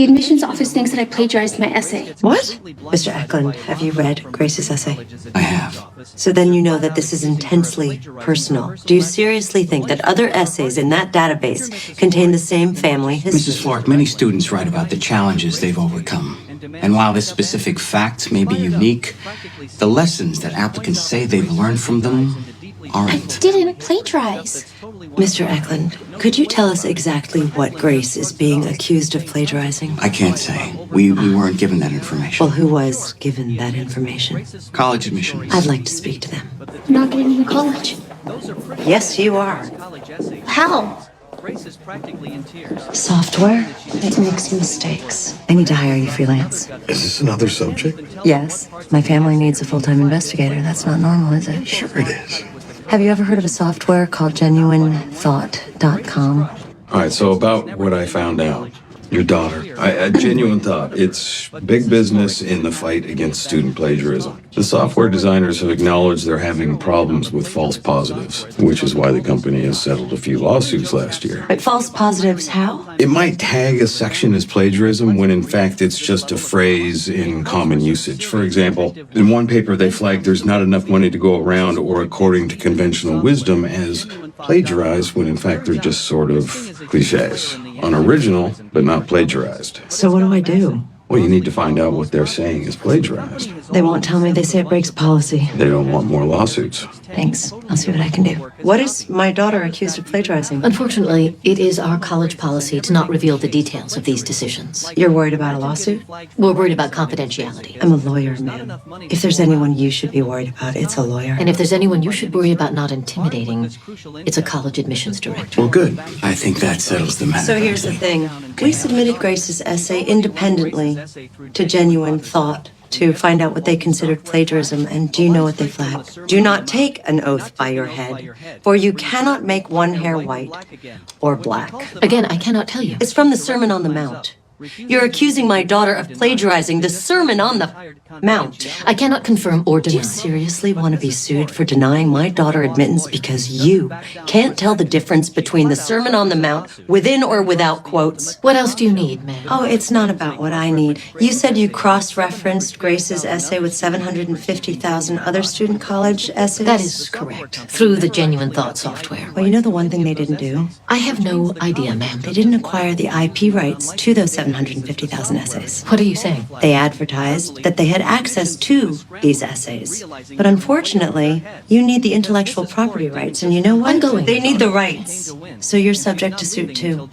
The admissions office thinks that I plagiarized my essay. What? Mr. Eklund, have you read Grace's essay? I have. So then you know that this is intensely personal. Do you seriously think that other essays in that database contain the same family history? Mrs. Clark, many students write about the challenges they've overcome. And while this specific fact may be unique, the lessons that applicants say they've learned from them I aren't. didn't plagiarize. Mr. Eklund, could you tell us exactly what Grace is being accused of plagiarizing? I can't say. We weren't given that information. Well, who was given that information? College admissions. I'd like to speak to them. I'm not getting into college. Yes, you are. How? Software, it makes mistakes. I need to hire you freelance. Is this another subject? Yes. My family needs a full-time investigator. That's not normal, is it? Sure it is. Have you ever heard of a software called GenuineThought.com? All right, so about what I found out. Your daughter. A genuine thought. It's big business in the fight against student plagiarism. The software designers have acknowledged they're having problems with false positives, which is why the company has settled a few lawsuits last year. But false positives how? It might tag a section as plagiarism when in fact it's just a phrase in common usage. For example, in one paper they flagged there's not enough money to go around, or according to conventional wisdom, as plagiarized when in fact they're just sort of cliches. Unoriginal, but not plagiarized. So what do I do? Well, you need to find out what they're saying is plagiarized. They won't tell me. They say it breaks policy. They don't want more lawsuits. Thanks. I'll see what I can do. What is my daughter accused of plagiarizing? Unfortunately, it is our college policy to not reveal the details of these decisions. You're worried about a lawsuit? We're worried about confidentiality. I'm a lawyer, ma'am. If there's anyone you should be worried about, it's a lawyer. And if there's anyone you should worry about not intimidating, it's a college admissions director. Well, good. I think that settles the matter. So here's the thing. We submitted Grace's essay independently to Genuine Thought to find out what they considered plagiarism, and do you know what they flagged? Do not take an oath by your head, for you cannot make one hair white or black. Again, I cannot tell you. It's from the Sermon on the Mount. You're accusing my daughter of plagiarizing the Sermon on the Mount. I cannot confirm or Do deny. you seriously want to be sued for denying my daughter admittance because you can't tell the difference between the Sermon on the Mount within or without quotes? What else do you need, ma'am? Oh, it's not about what I need. You said you cross-referenced Grace's essay with 750,000 other student college essays? That is correct. Through the Genuine Thought software. Well, you know the one thing they didn't do? I have no idea, ma'am. They didn't acquire the IP rights to those 750,000 essays. What are you saying? They advertised that they had access to these essays. But unfortunately, you need the intellectual property rights, and you know what? I'm going. They need the rights. So you're subject to suit too.